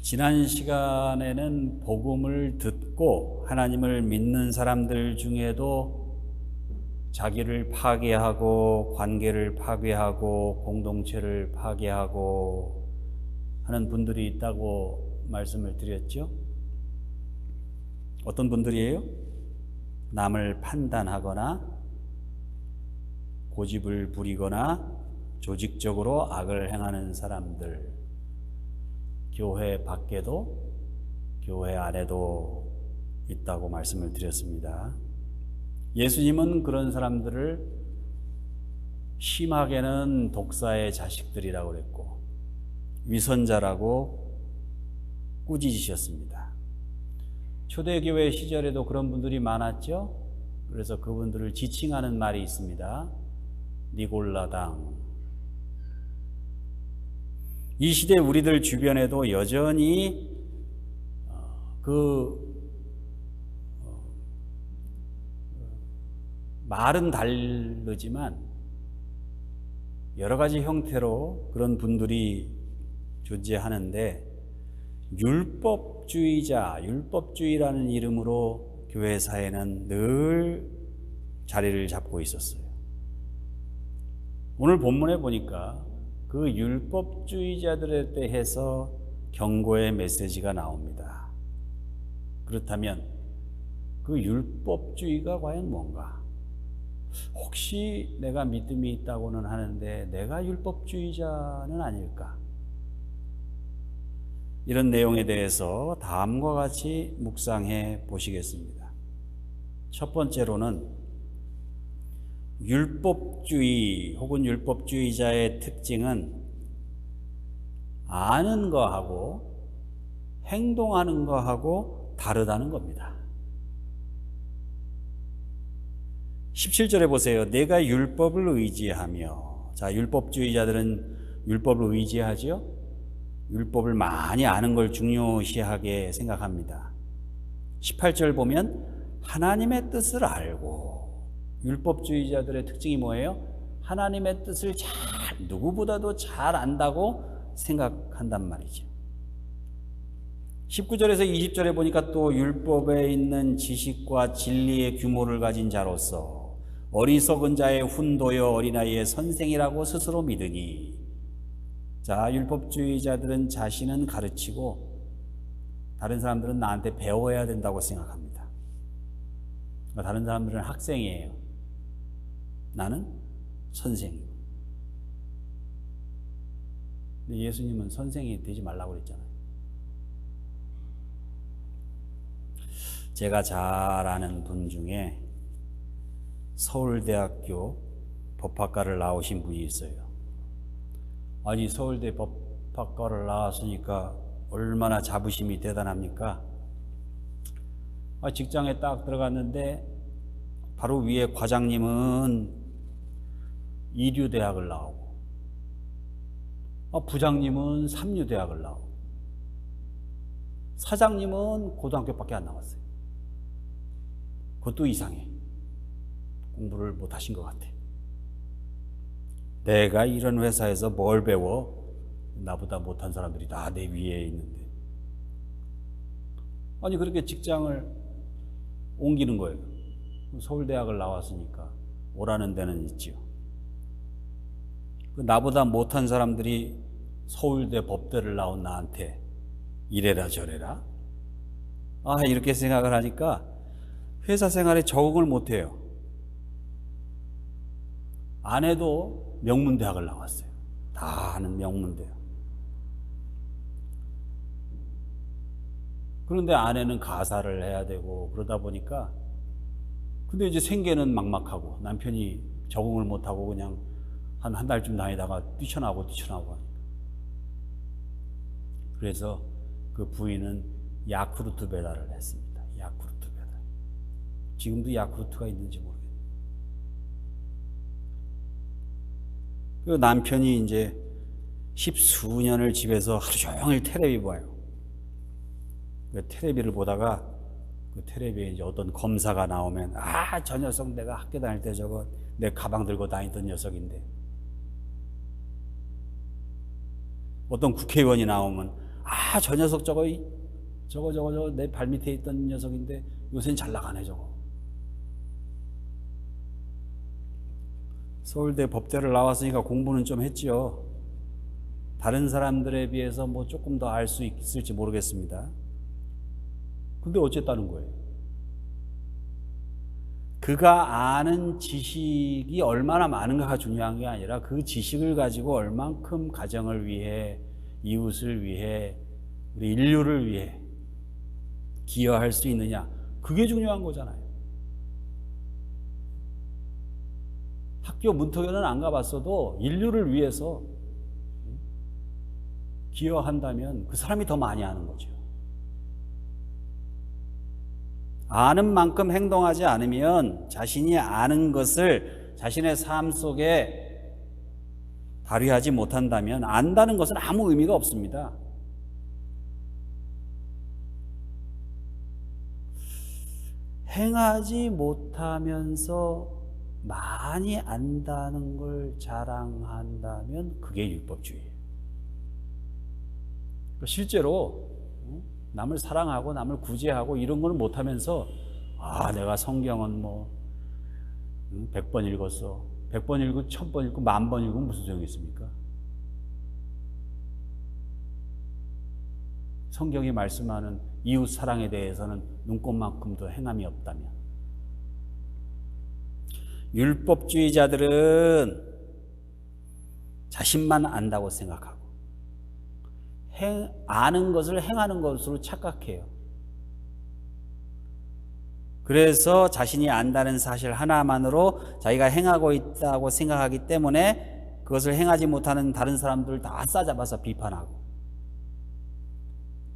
지난 시간에는 복음을 듣고 하나님을 믿는 사람들 중에도 자기를 파괴하고 관계를 파괴하고 공동체를 파괴하고 하는 분들이 있다고 말씀을 드렸죠. 어떤 분들이에요? 남을 판단하거나 고집을 부리거나 조직적으로 악을 행하는 사람들, 교회 밖에도 교회 안에도 있다고 말씀을 드렸습니다. 예수님은 그런 사람들을 심하게는 독사의 자식들이라고 그랬고 위선자라고 꾸짖으셨습니다. 초대교회 시절에도 그런 분들이 많았죠. 그래서 그분들을 지칭하는 말이 있습니다. 니골라당. 이 시대 우리들 주변에도 여전히 말은 다르지만 여러 가지 형태로 그런 분들이 존재하는데, 율법주의라는 이름으로 교회사에는 늘 자리를 잡고 있었어요. 오늘 본문에 보니까 그 율법주의자들에 대해서 경고의 메시지가 나옵니다. 그렇다면 그 율법주의가 과연 뭔가? 혹시 내가 믿음이 있다고는 하는데 내가 율법주의자는 아닐까? 이런 내용에 대해서 다음과 같이 묵상해 보시겠습니다. 첫 번째로는 율법주의 혹은 율법주의자의 특징은 아는 거하고 행동하는 거하고 다르다는 겁니다. 17절에 보세요. 내가 율법을 의지하며. 자, 율법주의자들은 율법을 의지하죠. 율법을 많이 아는 걸 중요시하게 생각합니다. 18절 보면 하나님의 뜻을 알고. 율법주의자들의 특징이 뭐예요? 하나님의 뜻을 누구보다도 잘 안다고 생각한단 말이죠. 19절에서 20절에 보니까 또 율법에 있는 지식과 진리의 규모를 가진 자로서 어리석은 자의 훈도여 어린아이의 선생이라고 스스로 믿으니. 자, 율법주의자들은 자신은 가르치고 다른 사람들은 나한테 배워야 된다고 생각합니다. 다른 사람들은 학생이에요. 나는 선생이고. 근데 예수님은 선생이 되지 말라고 그랬잖아요. 제가 잘 아는 분 중에 서울대학교 법학과를 나오신 분이 있어요. 아니, 서울대 법학과를 나왔으니까 얼마나 자부심이 대단합니까? 직장에 딱 들어갔는데 바로 위에 과장님은 이류대학을 나오고 부장님은 삼류대학을 나오고 사장님은 고등학교밖에 안 나왔어요. 그것도 이상해. 공부를 못 하신 것 같아. 내가 이런 회사에서 뭘 배워? 나보다 못한 사람들이 다 내 위에 있는데. 아니, 그렇게 직장을 옮기는 거예요. 서울대학을 나왔으니까 오라는 데는 있지요. 나보다 못한 사람들이 서울대 법대를 나온 나한테 이래라 저래라. 이렇게 생각을 하니까 회사 생활에 적응을 못해요. 아내도 명문대학을 나왔어요. 다 아는 명문대학. 그런데 아내는 가사를 해야 되고 그러다 보니까, 근데 이제 생계는 막막하고 남편이 적응을 못하고 그냥 한 달쯤 다니다가 뛰쳐나오고 하니까. 그래서 그 부인은 야쿠르트 배달을 했습니다. 야쿠르트 배달. 지금도 야쿠르트가 있는지 모르겠네요. 그 남편이 이제 10수년을 집에서 하루 종일 텔레비 봐요. 그 텔레비를 보다가 그 텔레비에 이제 어떤 검사가 나오면 저 녀석 내가 학교 다닐 때 저거 내 가방 들고 다니던 녀석인데, 어떤 국회의원이 나오면 저 녀석 저거 내 발밑에 있던 녀석인데 요새는 잘 나가네 저거. 서울대 법대를 나왔으니까 공부는 좀 했지요. 다른 사람들에 비해서 뭐 조금 더 알 수 있을지 모르겠습니다. 근데 어쨌다는 거예요? 그가 아는 지식이 얼마나 많은가가 중요한 게 아니라 그 지식을 가지고 얼만큼 가정을 위해, 이웃을 위해, 우리 인류를 위해 기여할 수 있느냐, 그게 중요한 거잖아요. 학교 문턱에는 안 가봤어도 인류를 위해서 기여한다면 그 사람이 더 많이 아는 거죠. 아는 만큼 행동하지 않으면 자신이 아는 것을 자신의 삶 속에 발휘하지 못한다면 안다는 것은 아무 의미가 없습니다. 행하지 못하면서 많이 안다는 걸 자랑한다면 그게 율법주의예요. 실제로 남을 사랑하고 남을 구제하고 이런 걸 못하면서 내가 성경은 뭐 100번 읽었어, 100번 읽고 1000번 읽고 10,000번 읽으면 무슨 소용이 있습니까? 성경이 말씀하는 이웃 사랑에 대해서는 눈꽃만큼도 행함이 없다면, 율법주의자들은 자신만 안다고 생각하고 아는 것을 행하는 것으로 착각해요. 그래서 자신이 안다는 사실 하나만으로 자기가 행하고 있다고 생각하기 때문에 그것을 행하지 못하는 다른 사람들을 다 싸잡아서 비판하고,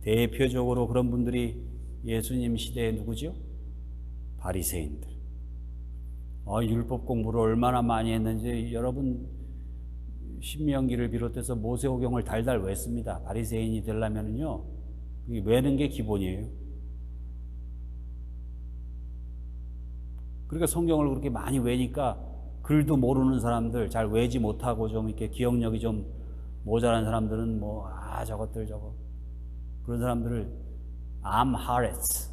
대표적으로 그런 분들이 예수님 시대에 누구죠? 바리새인들. 율법 공부를 얼마나 많이 했는지 여러분 신명기를 비롯해서 모세오경을 달달 외웠습니다. 바리새인이 되려면은요, 외는 게 기본이에요. 그러니까 성경을 그렇게 많이 외니까 글도 모르는 사람들, 잘 외지 못하고 좀 이렇게 기억력이 좀 모자란 사람들은 저것들 그런 사람들을 암하레츠,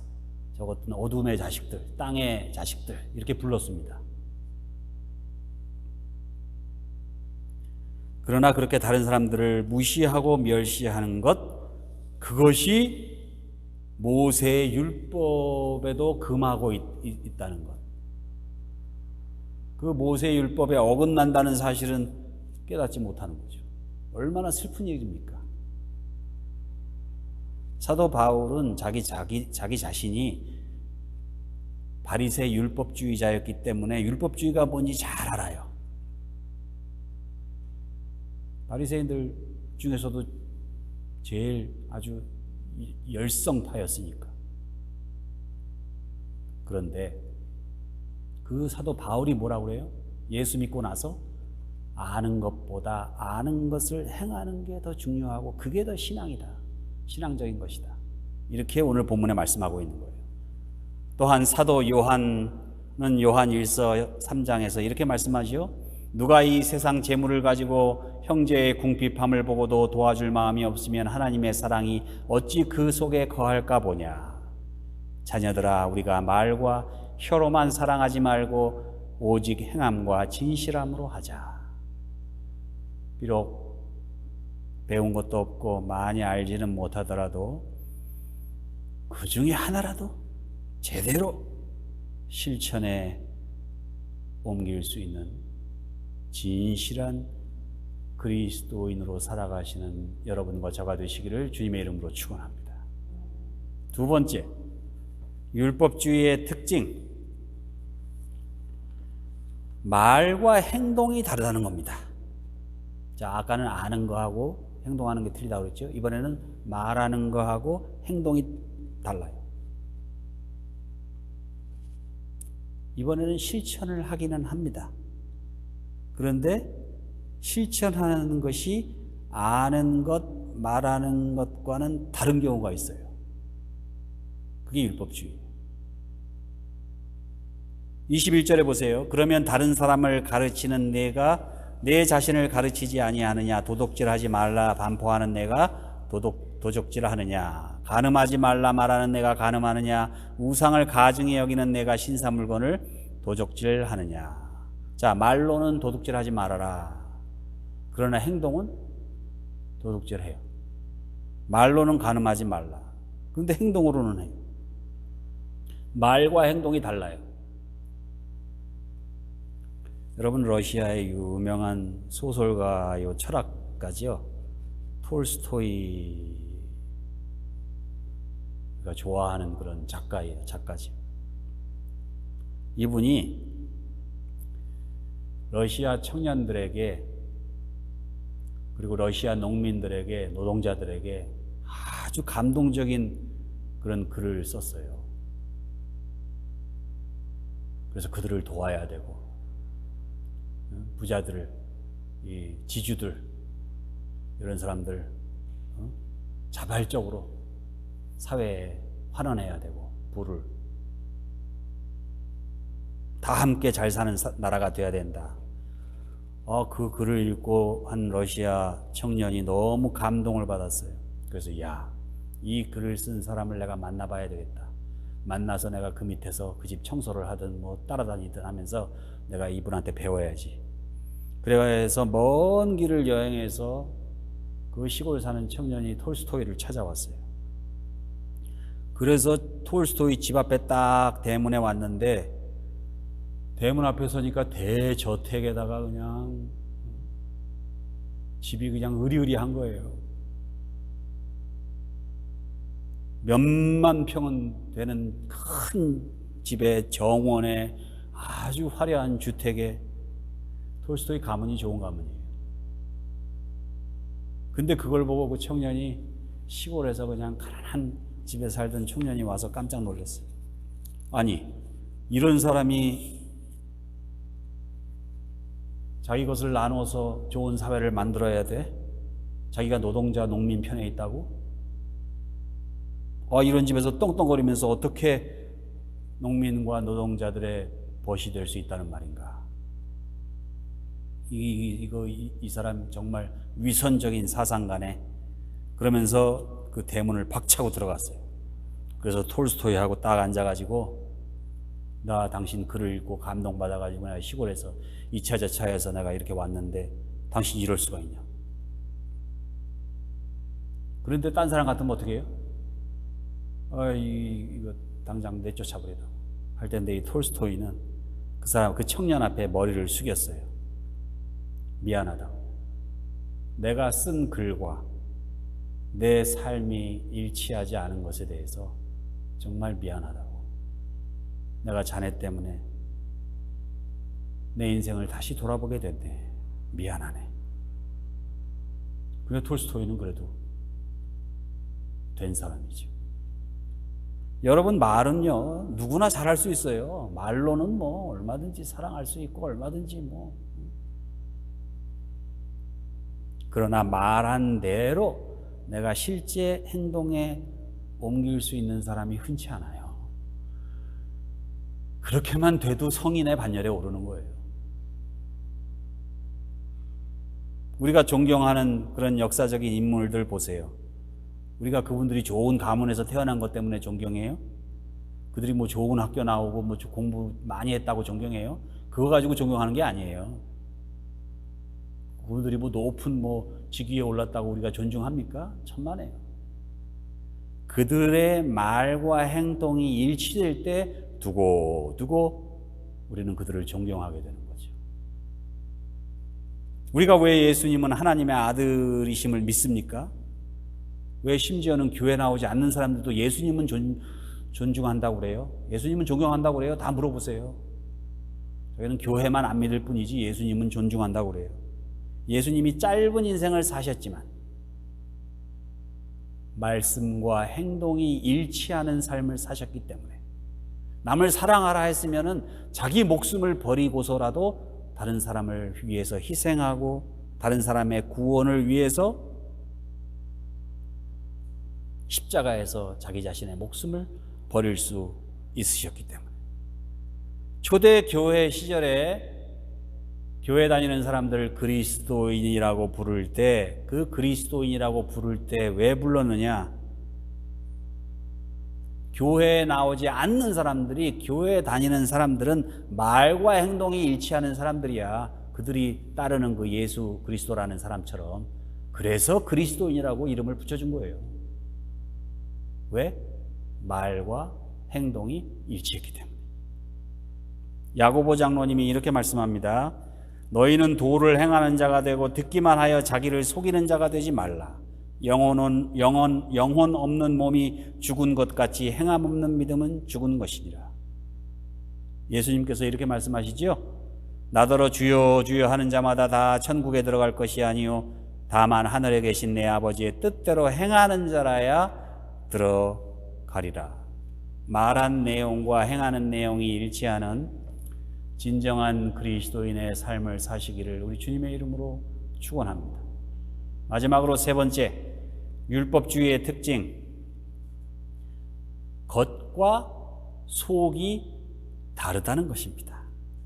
저것들은 어둠의 자식들, 땅의 자식들 이렇게 불렀습니다. 그러나 그렇게 다른 사람들을 무시하고 멸시하는 것, 그것이 모세의 율법에도 금하고 있다는 것. 그 모세의 율법에 어긋난다는 사실은 깨닫지 못하는 거죠. 얼마나 슬픈 얘기입니까? 사도 바울은 자기 자신이 바리새 율법주의자였기 때문에 율법주의가 뭔지 잘 알아요. 바리새인들 중에서도 제일 아주 열성파였으니까. 그런데 그 사도 바울이 뭐라고 그래요? 예수 믿고 나서 아는 것보다 아는 것을 행하는 게 더 중요하고 그게 더 신앙이다, 신앙적인 것이다, 이렇게 오늘 본문에 말씀하고 있는 거예요. 또한 사도 요한은 요한 1서 3장에서 이렇게 말씀하지요. 누가 이 세상 재물을 가지고 형제의 궁핍함을 보고도 도와줄 마음이 없으면 하나님의 사랑이 어찌 그 속에 거할까 보냐. 자녀들아, 우리가 말과 혀로만 사랑하지 말고 오직 행함과 진실함으로 하자. 비록 배운 것도 없고 많이 알지는 못하더라도 그 중에 하나라도 제대로 실천에 옮길 수 있는 진실한 그리스도인으로 살아가시는 여러분과 저가 되시기를 주님의 이름으로 축원합니다. 두 번째, 율법주의의 특징, 말과 행동이 다르다는 겁니다. 자, 아까는 아는 거하고 행동하는 게 틀리다고 그랬죠. 이번에는 말하는 거하고 행동이 달라요. 이번에는 실천을 하기는 합니다. 그런데 실천하는 것이 아는 것, 말하는 것과는 다른 경우가 있어요. 그게 율법주의. 21절에 보세요. 그러면 다른 사람을 가르치는 내가 내 자신을 가르치지 아니하느냐. 도둑질하지 말라 반포하는 내가 도적질하느냐? 간음하지 말라 말하는 내가 간음하느냐? 우상을 가증히 여기는 내가 신사물건을 도적질하느냐? 자, 말로는 도둑질하지 말아라. 그러나 행동은 도둑질해요. 말로는 간음하지 말라. 그런데 행동으로는 해요. 말과 행동이 달라요. 여러분, 러시아의 유명한 소설가요, 철학가지요, 톨스토이가 좋아하는 그런 작가예요. 작가죠. 이분이 러시아 청년들에게, 그리고 러시아 농민들에게, 노동자들에게 아주 감동적인 그런 글을 썼어요. 그래서 그들을 도와야 되고, 부자들, 이 지주들, 이런 사람들 자발적으로 사회에 환원해야 되고, 부를 다 함께 잘 사는 나라가 돼야 된다. 그 글을 읽고 한 러시아 청년이 너무 감동을 받았어요. 그래서 이 글을 쓴 사람을 내가 만나봐야 되겠다. 만나서 내가 그 밑에서 그 집 청소를 하든 뭐 따라다니든 하면서 내가 이분한테 배워야지. 그래서 먼 길을 여행해서 그 시골 사는 청년이 톨스토이를 찾아왔어요. 그래서 톨스토이 집 앞에 딱 대문에 왔는데, 대문 앞에 서니까 대저택에다가 그냥 집이 그냥 으리으리한 거예요. 몇만 평은 되는 큰 집에, 정원에, 아주 화려한 주택에. 톨스토이 가문이 좋은 가문이에요. 근데 그걸 보고 그 청년이, 시골에서 그냥 가난한 집에 살던 청년이 와서 깜짝 놀랐어요. 아니, 이런 사람이 자기 것을 나눠서 좋은 사회를 만들어야 돼? 자기가 노동자, 농민 편에 있다고? 이런 집에서 떵떵거리면서 어떻게 농민과 노동자들의 벗이 될 수 있다는 말인가? 이 사람 정말 위선적인 사상가네. 그러면서 그 대문을 박차고 들어갔어요. 그래서 톨스토이하고 딱 앉아가지고, 나 당신 글을 읽고 감동받아가지고 내가 시골에서 이차 저차해서 내가 이렇게 왔는데 당신이 이럴 수가 있냐? 그런데 딴 사람 같으면 어떻게 해요? 이거 당장 내쫓아버리라 할 텐데, 이 톨스토이는 그 청년 앞에 머리를 숙였어요. 미안하다고. 내가 쓴 글과 내 삶이 일치하지 않은 것에 대해서 정말 미안하다고. 내가 자네 때문에 내 인생을 다시 돌아보게 됐네. 미안하네. 근데 톨스토이는 그래도 된 사람이죠. 여러분, 말은요, 누구나 잘할 수 있어요. 말로는 뭐 얼마든지 사랑할 수 있고, 얼마든지 뭐. 그러나 말한 대로 내가 실제 행동에 옮길 수 있는 사람이 흔치 않아요. 그렇게만 돼도 성인의 반열에 오르는 거예요. 우리가 존경하는 그런 역사적인 인물들 보세요. 우리가 그분들이 좋은 가문에서 태어난 것 때문에 존경해요? 그들이 뭐 좋은 학교 나오고 뭐 공부 많이 했다고 존경해요? 그거 가지고 존경하는 게 아니에요. 그분들이 뭐 높은 뭐 직위에 올랐다고 우리가 존중합니까? 천만에요. 그들의 말과 행동이 일치될 때 두고두고 우리는 그들을 존경하게 되는 거죠. 우리가 왜 예수님은 하나님의 아들이심을 믿습니까? 왜 심지어는 교회 나오지 않는 사람들도 예수님은 존중한다고 그래요? 예수님은 존경한다고 그래요? 다 물어보세요. 저희는 교회만 안 믿을 뿐이지 예수님은 존중한다고 그래요. 예수님이 짧은 인생을 사셨지만 말씀과 행동이 일치하는 삶을 사셨기 때문에, 남을 사랑하라 했으면은 자기 목숨을 버리고서라도 다른 사람을 위해서 희생하고 다른 사람의 구원을 위해서 십자가에서 자기 자신의 목숨을 버릴 수 있으셨기 때문에, 초대 교회 시절에 교회 다니는 사람들 그리스도인이라고 부를 때, 그 그리스도인이라고 부를 때 왜 불렀느냐? 교회에 나오지 않는 사람들이, 교회에 다니는 사람들은 말과 행동이 일치하는 사람들이야. 그들이 따르는 그 예수 그리스도라는 사람처럼. 그래서 그리스도인이라고 이름을 붙여준 거예요. 왜? 말과 행동이 일치했기 때문에. 야고보 장로님이 이렇게 말씀합니다. 너희는 도를 행하는 자가 되고 듣기만 하여 자기를 속이는 자가 되지 말라. 영혼 없는 몸이 죽은 것 같이 행함 없는 믿음은 죽은 것이니라. 예수님께서 이렇게 말씀하시죠. 나더러 주여 주여 하는 자마다 다 천국에 들어갈 것이 아니요 다만 하늘에 계신 내 아버지의 뜻대로 행하는 자라야 들어가리라. 말한 내용과 행하는 내용이 일치하는 진정한 그리스도인의 삶을 사시기를 우리 주님의 이름으로 축원합니다. 마지막으로 세 번째, 율법주의의 특징. 겉과 속이 다르다는 것입니다.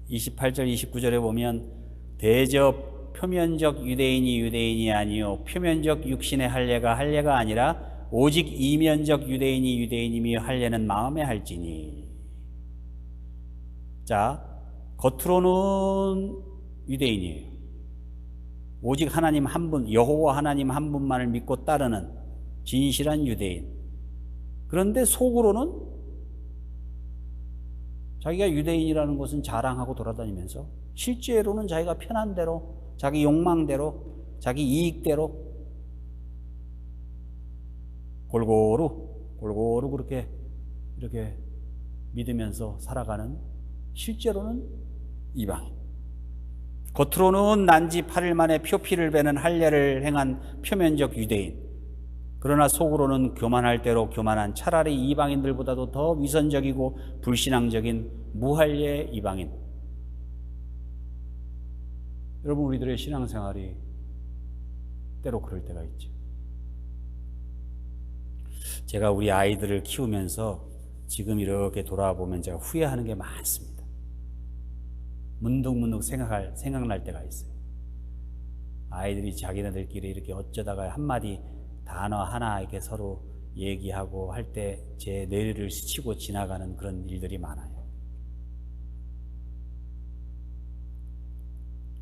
28절 29절에 보면 대저 표면적 유대인이 아니요 표면적 육신의 할례가 아니라 오직 이면적 유대인이며 할례는 마음에 할지니. 자, 겉으로는 유대인이에요. 오직 하나님 한 분, 여호와 하나님 한 분만을 믿고 따르는 진실한 유대인. 그런데 속으로는 자기가 유대인이라는 것은 자랑하고 돌아다니면서 실제로는 자기가 편한 대로, 자기 욕망대로, 자기 이익대로 골고루 그렇게 이렇게 믿으면서 살아가는, 실제로는 이방인. 겉으로는 난지 8일 만에 표피를 베는 할례를 행한 표면적 유대인. 그러나 속으로는 교만할 대로 교만한, 차라리 이방인들보다도 더 위선적이고 불신앙적인 무할례 이방인. 여러분, 우리들의 신앙생활이 때로 그럴 때가 있죠. 제가 우리 아이들을 키우면서 지금 이렇게 돌아보면 제가 후회하는 게 많습니다. 문득문득 생각날 때가 있어요. 아이들이 자기네들끼리 이렇게 어쩌다가 한마디 단어 하나 이렇게 서로 얘기하고 할 때 제 뇌를 스치고 지나가는 그런 일들이 많아요.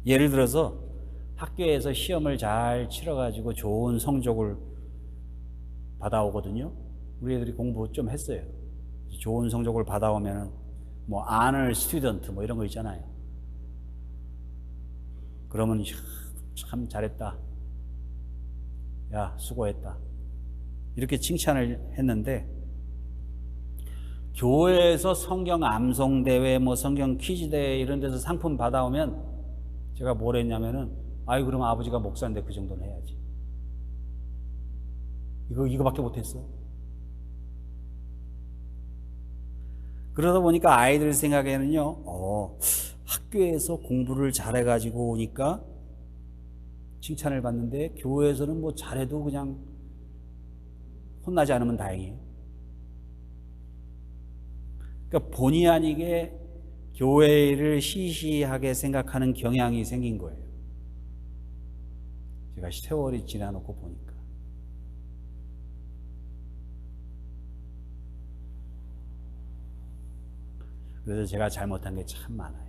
예를 들어서 학교에서 시험을 잘 치러가지고 좋은 성적을 받아오거든요. 우리 애들이 공부 좀 했어요. 좋은 성적을 받아오면 뭐 아너 스튜던트 뭐 이런 거 있잖아요. 그러면 참 잘했다, 야 수고했다, 이렇게 칭찬을 했는데, 교회에서 성경 암송대회, 뭐 성경 퀴즈대회 이런 데서 상품 받아오면 제가 뭘 했냐면은, 아이 그러면 아버지가 목사인데 그 정도는 해야지. 이거밖에 못했어. 그러다 보니까 아이들 생각에는요, 학교에서 공부를 잘해가지고 오니까 칭찬을 받는데 교회에서는 뭐 잘해도 그냥 혼나지 않으면 다행이에요. 그러니까 본의 아니게 교회를 시시하게 생각하는 경향이 생긴 거예요. 제가 세월이 지나놓고 보니까. 그래서 제가 잘못한 게 참 많아요.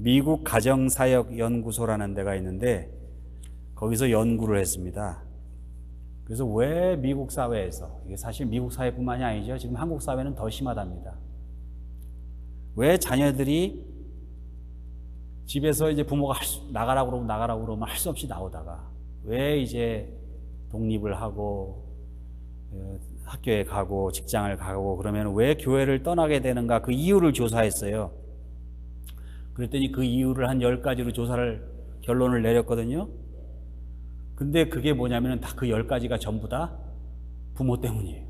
미국 가정사역연구소라는 데가 있는데 거기서 연구를 했습니다. 그래서 왜 미국 사회에서, 이게 사실 미국 사회뿐만이 아니죠. 지금 한국 사회는 더 심하답니다. 왜 자녀들이 집에서 이제 부모가 나가라고 그러면 할 수 없이 나오다가 왜 이제 독립을 하고 학교에 가고 직장을 가고 그러면 왜 교회를 떠나게 되는가, 그 이유를 조사했어요. 그랬더니 그 이유를 한 10가지로 결론을 내렸거든요. 근데 그게 뭐냐면 다 그 10가지가 전부 다 부모 때문이에요.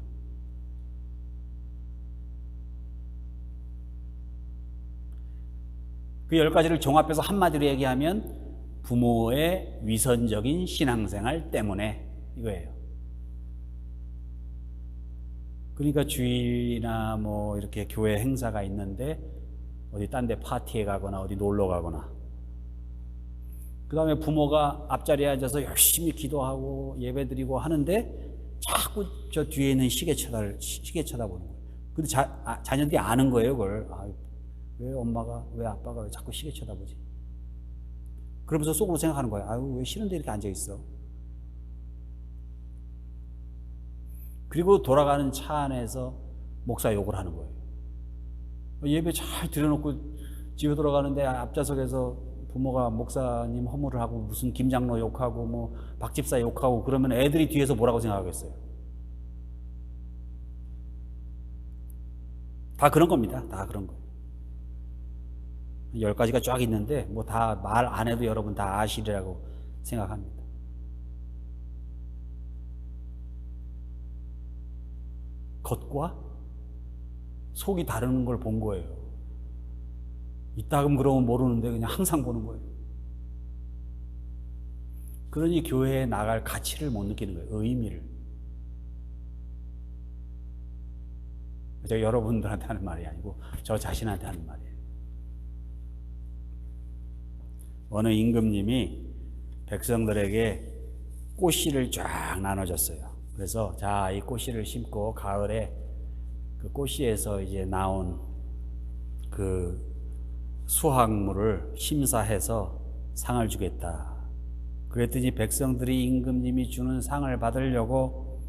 그 10가지를 종합해서 한마디로 얘기하면 부모의 위선적인 신앙생활 때문에 이거예요. 그러니까 주일이나 뭐 이렇게 교회 행사가 있는데 어디 딴 데 파티에 가거나 어디 놀러 가거나, 그 다음에 부모가 앞자리에 앉아서 열심히 기도하고 예배드리고 하는데 자꾸 저 뒤에 있는 시계 쳐다보는 거예요. 근데 자녀들이 아는 거예요, 그걸. 왜 엄마가, 왜 아빠가 왜 자꾸 시계 쳐다보지? 그러면서 속으로 생각하는 거예요. 아유, 왜 싫은데 이렇게 앉아있어? 그리고 돌아가는 차 안에서 목사 욕을 하는 거예요. 예배 잘 드려놓고 집에 돌아가는데 앞좌석에서 부모가 목사님 허물을 하고 무슨 김장로 욕하고 뭐 박집사 욕하고 그러면 애들이 뒤에서 뭐라고 생각하겠어요? 다 그런 겁니다. 다 그런 거예요. 10가지가 쫙 있는데 뭐 다 말 안 해도 여러분 다 아시리라고 생각합니다. 겉과 속이 다른 걸 본 거예요. 이따금 그러면 모르는데 그냥 항상 보는 거예요. 그러니 교회에 나갈 가치를 못 느끼는 거예요. 의미를. 제가 여러분들한테 하는 말이 아니고 저 자신한테 하는 말이에요. 어느 임금님이 백성들에게 꽃씨를 쫙 나눠줬어요. 그래서 자, 이 꽃씨를 심고 가을에 그 꽃씨에서 이제 나온 그 수확물을 심사해서 상을 주겠다. 그랬더니 백성들이 임금님이 주는 상을 받으려고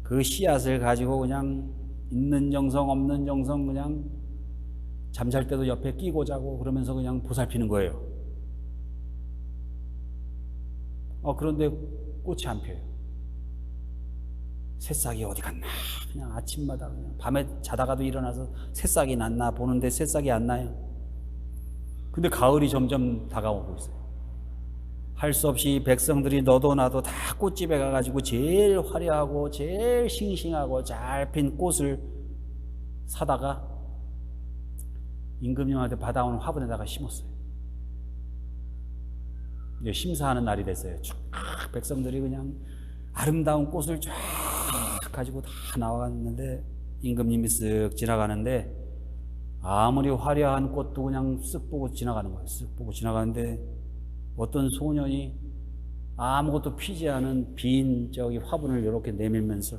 그 씨앗을 가지고 그냥 있는 정성 없는 정성 그냥 잠잘 때도 옆에 끼고 자고 그러면서 그냥 보살피는 거예요. 그런데 꽃이 안 펴요. 새싹이 어디 갔나? 그냥 아침마다 그냥 밤에 자다가도 일어나서 새싹이 났나 보는데 새싹이 안 나요. 근데 가을이 점점 다가오고 있어요. 할 수 없이 백성들이 너도 나도 다 꽃집에 가가지고 제일 화려하고 제일 싱싱하고 잘 핀 꽃을 사다가 임금님한테 받아온 화분에다가 심었어요. 이제 심사하는 날이 됐어요. 쫙 백성들이 그냥 아름다운 꽃을 쫙 가지고 다 나왔는데 임금님이 쓱 지나가는데 아무리 화려한 꽃도 그냥 쓱 보고 지나가는 거예요. 쓱 보고 지나가는데 어떤 소년이 아무것도 피지 않은 빈 저기 화분을 이렇게 내밀면서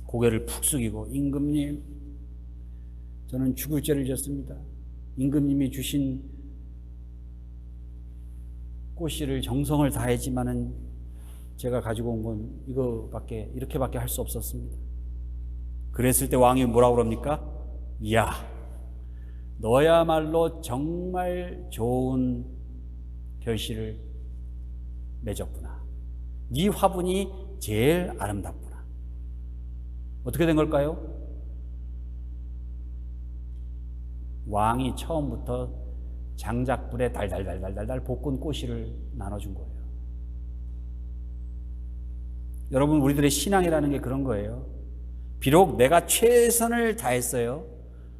고개를 푹 숙이고 임금님, 저는 죽을 죄를 졌습니다. 임금님이 주신 꽃씨를 정성을 다했지만은 제가 가지고 온 건 이렇게밖에 할 수 없었습니다. 그랬을 때 왕이 뭐라고 그럽니까? 이야, 너야말로 정말 좋은 결실을 맺었구나. 네 화분이 제일 아름답구나. 어떻게 된 걸까요? 왕이 처음부터 장작불에 달달달달달 볶은 꽃씨를 나눠준 거예요. 여러분, 우리들의 신앙이라는 게 그런 거예요. 비록 내가 최선을 다했어요.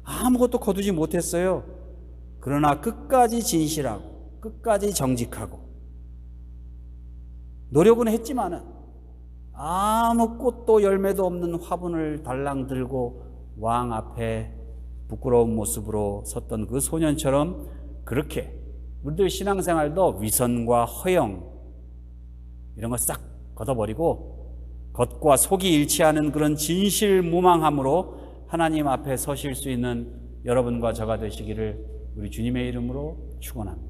아무것도 거두지 못했어요. 그러나 끝까지 진실하고 끝까지 정직하고 노력은 했지만은 아무 꽃도 열매도 없는 화분을 달랑 들고 왕 앞에 부끄러운 모습으로 섰던 그 소년처럼 그렇게 우리들 신앙생활도 위선과 허영 이런 거 싹 걷어버리고 겉과 속이 일치하는 그런 진실무망함으로 하나님 앞에 서실 수 있는 여러분과 저가 되시기를 우리 주님의 이름으로 축원합니다.